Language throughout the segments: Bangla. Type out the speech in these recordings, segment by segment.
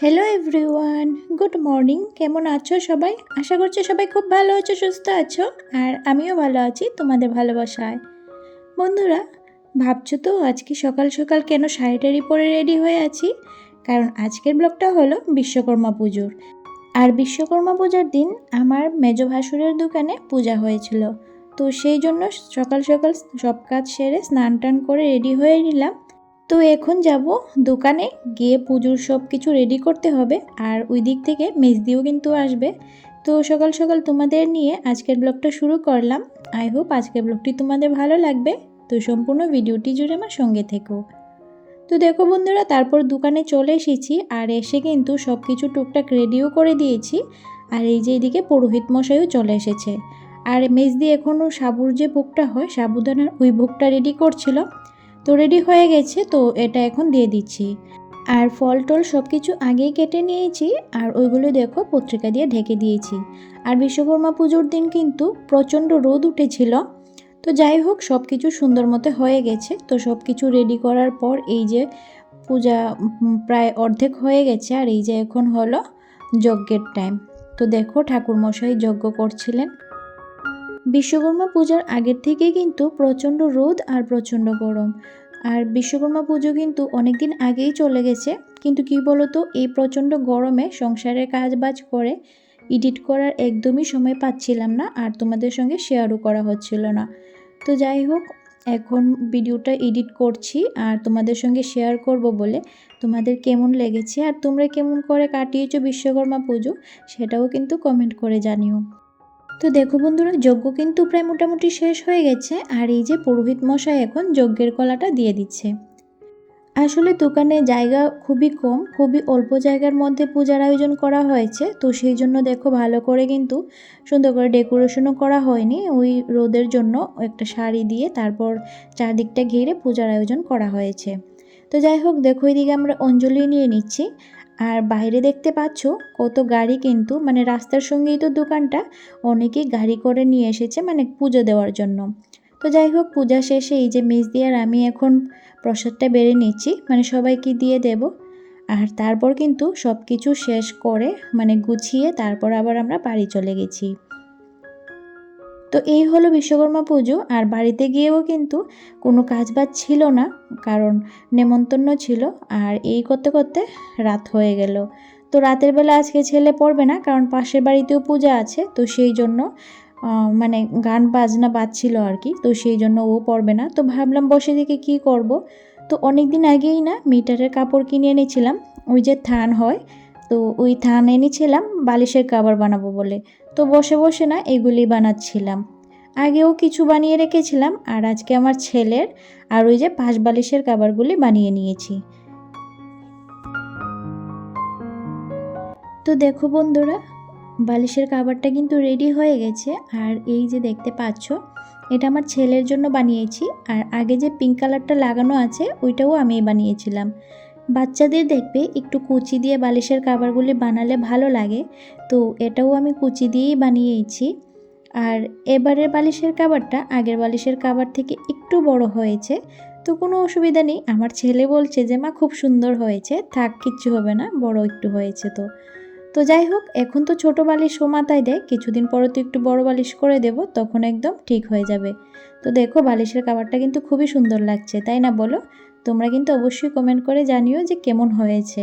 Hello everyone, good morning. কেমন আছো সবাই? আশা করছি সবাই খুব ভালো আছো, সুস্থ আছো। আর আমিও ভালো আছি তোমাদের ভালোবাসায়। বন্ধুরা, ভাবছো তো আজকে সকাল সকাল কেন শাড়ি টাড়ি পরে রেডি হয়ে আছি? কারণ আজকের ব্লগটা হলো বিশ্বকর্মা পুজোর। আর বিশ্বকর্মা পূজার দিন আমার মেজ ভাসুরের দোকানে পূজা হয়েছিল। তো সেই জন্য সকাল সকাল সব কাজ সেরে স্নান টান করে রেডি হয়ে নিলাম। তো এখন যাব দোকানে, গিয়ে পুজোর সব কিছু রেডি করতে হবে। আর ওই দিক থেকে মেজদিও কিন্তু আসবে। তো সকাল সকাল তোমাদের নিয়ে আজকের ব্লগটা শুরু করলাম। আই হোপ আজকের ব্লগটি তোমাদের ভালো লাগবে। তো সম্পূর্ণ ভিডিওটি জুড়ে আমার সঙ্গে থেকো। তো দেখো বন্ধুরা, তারপর দোকানে চলে এসেছি। আর এসে কিন্তু সব কিছু টুকটাক রেডিও করে দিয়েছি। আর এই যে এদিকে পুরোহিত মশাইও চলে এসেছে। আর মেজদি এখনও সাবুর যে ভোগটা হয়, সাবুদানার ওই ভোগটা রেডি করছিল। তো রেডি হয়ে গেছে, তো এটা এখন দিয়ে দিচ্ছি। আর ফল টল সব কিছু আগেই কেটে নিয়েছি। আর ওইগুলো দেখো পত্রিকা দিয়ে ঢেকে দিয়েছি। আর বিশ্বকর্মা পুজোর দিন কিন্তু প্রচণ্ড রোদ উঠেছিল। তো যাই হোক, সব কিছু সুন্দর মতো হয়ে গেছে। তো সব কিছু রেডি করার পর এই যে পূজা প্রায় অর্ধেক হয়ে গেছে। আর এই যে এখন হলো যজ্ঞের টাইম। তো দেখো ঠাকুরমশাই যজ্ঞ করছিলেন। বিশ্বকর্মা পূজার আগের থেকেই কিন্তু প্রচণ্ড রোদ আর প্রচণ্ড গরম। আর বিশ্বকর্মা পুজো কিন্তু অনেক দিন আগেই চলে গেছে। কিন্তু কি বলতো, এই প্রচণ্ড গরমে সংসারের কাজ বাজ করে এডিট করার একদমই সময় পাচ্ছিলাম না। আর তোমাদের সঙ্গে শেয়ারও করা হচ্ছিল না। তো যাই হোক, এখন ভিডিওটা এডিট করছি আর তোমাদের সঙ্গে শেয়ার করব বলে। তোমাদের কেমন লেগেছে আর তোমরা কেমন করে কাটিয়েছো বিশ্বকর্মা পুজো, সেটাও কিন্তু কমেন্ট করে জানিও। তো দেখো বন্ধুরা, যজ্ঞ কিন্তু প্রায় মোটামুটি শেষ হয়ে গেছে। আর এই যে পুরোহিত মশাই এখন যজ্ঞের কলাটা দিয়ে দিচ্ছে। আসলে দোকানে জায়গা খুবই কম, খুবই অল্প জায়গার মধ্যে পূজার আয়োজন করা হয়েছে। তো সেই জন্য দেখো ভালো করে কিন্তু সুন্দর করে ডেকোরেশনও করা হয়নি। ওই রোদের জন্য একটা শাড়ি দিয়ে তারপর চারদিকটা ঘিরে পূজার আয়োজন করা হয়েছে। তো যাই হোক, দেখো এদিকে আমরা অঞ্জলি নিয়ে নিচ্ছি। আর বাইরে দেখতে পাচ্ছ কত গাড়ি, কিন্তু মানে রাস্তার সঙ্গেই তো দোকানটা, অনেকেই গাড়ি করে নিয়ে এসেছে মানে পুজো দেওয়ার জন্য। তো যাই হোক, পূজা শেষে এই যে মেজদি আর আমি এখন প্রসাদটা বেড়ে নিচ্ছি, মানে সবাইকে দিয়ে দেব। আর তারপর কিন্তু সব কিছু শেষ করে মানে গুছিয়ে তারপর আবার আমরা বাড়ি চলে গেছি। তো এই হলো বিশ্বকর্মা পুজো। আর বাড়িতে গিয়েও কিন্তু কোনো কাজ বাজ ছিল না, কারণ নেমন্তন্ন ছিল। আর এই করতে করতে রাত হয়ে গেল। তো রাতের বেলা আজকে ছেলে পড়বে না, কারণ পাশের বাড়িতেও পূজা আছে। তো সেই জন্য মানে গান বাজনা বাজছিল আর কি। তো সেই জন্য ও পড়বে না। তো ভাবলাম বসে থেকে কি করব। তো অনেক দিন আগেই না মিটারের কাপড় কিনে এনেছিলাম, ওই যে থান হয়। তো ওই থান এনেছিলাম বালিশের কভার বানাবো বলে। তো বসে বসে না এগুলি বানাচ্ছিলাম। আগেও কিছু বানিয়ে রেখেছিলাম। আর আজকে আমার ছেলের আর ওই যে পাশ বালিশের কভারগুলি বানিয়ে নিয়েছি। তো দেখো বন্ধুরা, বালিশের কভারটা কিন্তু রেডি হয়ে গেছে। আর এই যে দেখতে পাচ্ছ, এটা আমার ছেলের জন্য বানিয়েছি। আর আগে যে পিঙ্ক কালারটা লাগানো আছে ওইটাও আমি বানিয়েছিলাম। বাচ্চাদের দেখবে একটু কুচি দিয়ে বালিশের কভারগুলি বানালে ভালো লাগে। তো এটাও আমি কুচি দিয়েই বানিয়েছি। আর এবারের বালিশের কভারটা আগের বালিশের কভার থেকে একটু বড় হয়েছে। তো কোনো অসুবিধা নেই, আমার ছেলে বলছে যে মা খুব সুন্দর হয়েছে, থাক কিচ্ছু হবে না, বড় একটু হয়েছে। তো তো যাই হোক, এখন তো ছোট বালিশ ও মাথায় দেয়, কিছুদিন পরে তো একটু বড় বালিশ করে দেব, তখন একদম ঠিক হয়ে যাবে। তো দেখো বালিশের কভারটা কিন্তু খুবই সুন্দর লাগছে, তাই না বলো? তোমরা কিন্তু অবশ্যই কমেন্ট করে জানিও যে কেমন হয়েছে।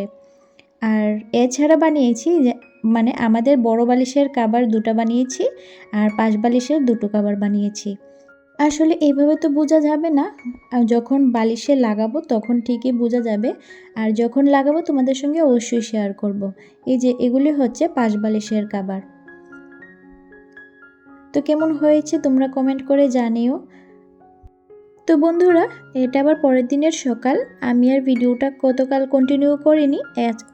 আর এছাড়া বানিয়েছি যে মানে আমাদের বড় বালিশের কভার দুটো বানিয়েছি। আর পাশ বালিশের দুটো কভার বানিয়েছি। আসলে এইভাবে তো বোঝা যাবে না, আর যখন বালিশে লাগাবো তখন ঠিকই বোঝা যাবে। আর যখন লাগাবো তোমাদের সঙ্গে অবশ্যই শেয়ার করব। এই যে এগুলি হচ্ছে পাশ বালিশের কভার। তো কেমন হয়েছে তোমরা কমেন্ট করে জানিও। তো বন্ধুরা, এটা আবার পরের দিনের সকাল। আমি আর ভিডিওটা গতকাল কন্টিনিউ করিনি,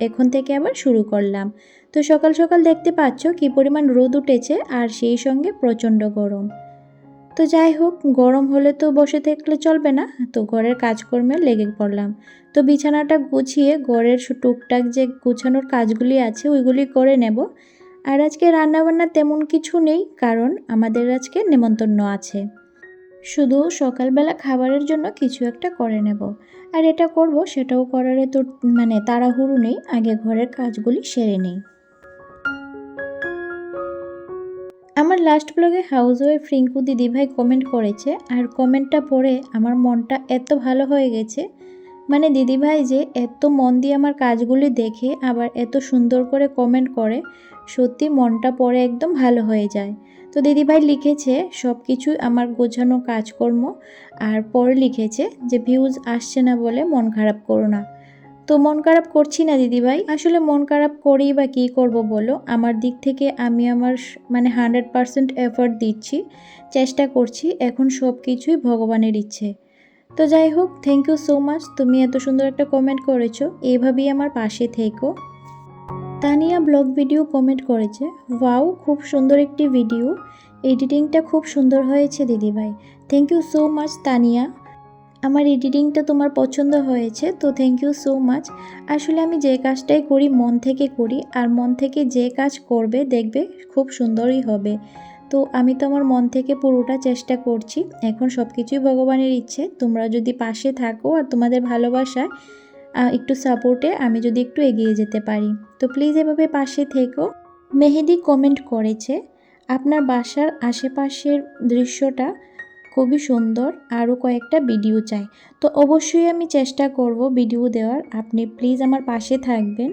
এখন থেকে আবার শুরু করলাম। তো সকাল সকাল দেখতে পাচ্ছ কি পরিমাণ রোদ উঠেছে, আর সেই সঙ্গে প্রচণ্ড গরম। তো যাই হোক, গরম হলে তো বসে থাকলে চলবে না, তো ঘরের কাজকর্মে লেগে পড়লাম। তো বিছানাটা গুছিয়ে ঘরের টুকটাক যে গুছানোর কাজগুলি আছে ওইগুলি করে নেব। আর আজকে রান্নাবান্না তেমন কিছু নেই, কারণ আমাদের আজকে নেমন্তন্ন আছে। শুধু সকালবেলা খাবারের জন্য কিছু একটা করে নেব। আর এটা করব, সেটাও করার তো তাড়াহুড়ো নেই, আগে ঘরের কাজগুলি সেরে নিই। আমার লাস্ট ব্লগে হাউসওয়াইফ রিঙ্কু দিদিভাই কমেন্ট করেছে, আর কমেন্টটা পড়ে আমার মনটা এত ভালো হয়ে গেছে। দিদিভাই যে এত মন দিয়ে আমার কাজগুলি দেখে আবার এত সুন্দর করে কমেন্ট করে, সত্যি মনটা পড়ে একদম ভালো হয়ে যায়। তো দিদিভাই লিখেছে সব কিছুই আমার গোছানো কাজকর্ম, আর পরে লিখেছে যে ভিউজ আসছে না বলে মন খারাপ করো না। তো মন খারাপ করছি না দিদিভাই, আসলে মন খারাপ করেই বা কী করব বলো। আমার দিক থেকে আমি আমার 100% এফর্ট দিচ্ছি, চেষ্টা করছি, এখন সব কিছুই ভগবানের ইচ্ছে। তো যাই হোক, থ্যাংক ইউ সো মাচ, তুমি এত সুন্দর একটা কমেন্ট করেছো, এইভাবেই আমার পাশে থেকো। তানিয়া ব্লগ ভিডিও কমেন্ট করেছে, ওয়াও খুব সুন্দর একটি ভিডিও, এডিটিংটা খুব সুন্দর হয়েছে দিদিভাই। Thank you so much Tania, আমার এডিটিংটা তোমার পছন্দ হয়েছে, তো থ্যাংক ইউ সো মাচ। আসলে আমি যে কাজটাই করি মন থেকে করি, আর মন থেকে যে কাজ করবে দেখবে খুব সুন্দরই হবে। তো আমি তো আমার মন থেকে পুরোটা চেষ্টা করছি, এখন সব কিছুই ভগবানের ইচ্ছে। তোমরা যদি পাশে থাকো আর তোমাদের ভালোবাসায় একটু সাপোর্টে আমি যদি একটু এগিয়ে যেতে পারি, তো প্লিজ এভাবে পাশে থেকো। মেহেদি কমেন্ট করেছে, আপনার বাসার আশেপাশের দৃশ্যটা খুবই সুন্দর, আরও কয়েকটা ভিডিও চাই। তো অবশ্যই আমি চেষ্টা করব ভিডিও দেওয়ার, আপনি প্লিজ আমার পাশে থাকবেন।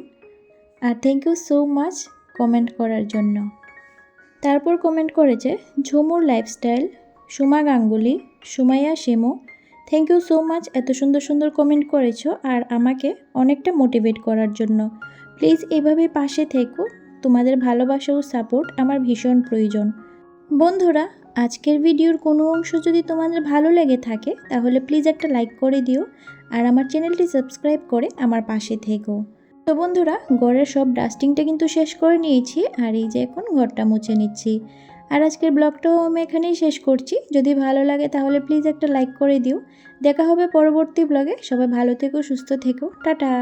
আর thank you so much comment করার জন্য। তারপর কমেন্ট করেছে Jhumur lifestyle, Suma Ganguly, Sumaiya Shimu, thank you so much, এত সুন্দর সুন্দর কমেন্ট করেছো আর আমাকে অনেকটা মোটিভেট করার জন্য। প্লিজ এভাবে পাশে থেকো, তোমাদের ভালোবাসা ও সাপোর্ট আমার ভীষণ প্রয়োজন। বন্ধুরা, আজকের ভিডিওর কোনো অংশ যদি তোমাদের ভালো লেগে থাকে তাহলে প্লিজ একটা লাইক করে দিও, আর আমার চ্যানেলটি সাবস্ক্রাইব করে আমার পাশে থেকো। তো বন্ধুরা, ঘরের সব ডাস্টিংটা কিন্তু শেষ করে নিয়েছি, আর এই যে এখন ঘরটা মুছে নিচ্ছি। আর আজকের ব্লগটাও আমি এখানেই শেষ করছি। যদি ভালো লাগে তাহলে প্লিজ একটা লাইক করে দিও। দেখা হবে পরবর্তী ব্লগে। সবাই ভালো থেকো, সুস্থ থেকো, টাটা।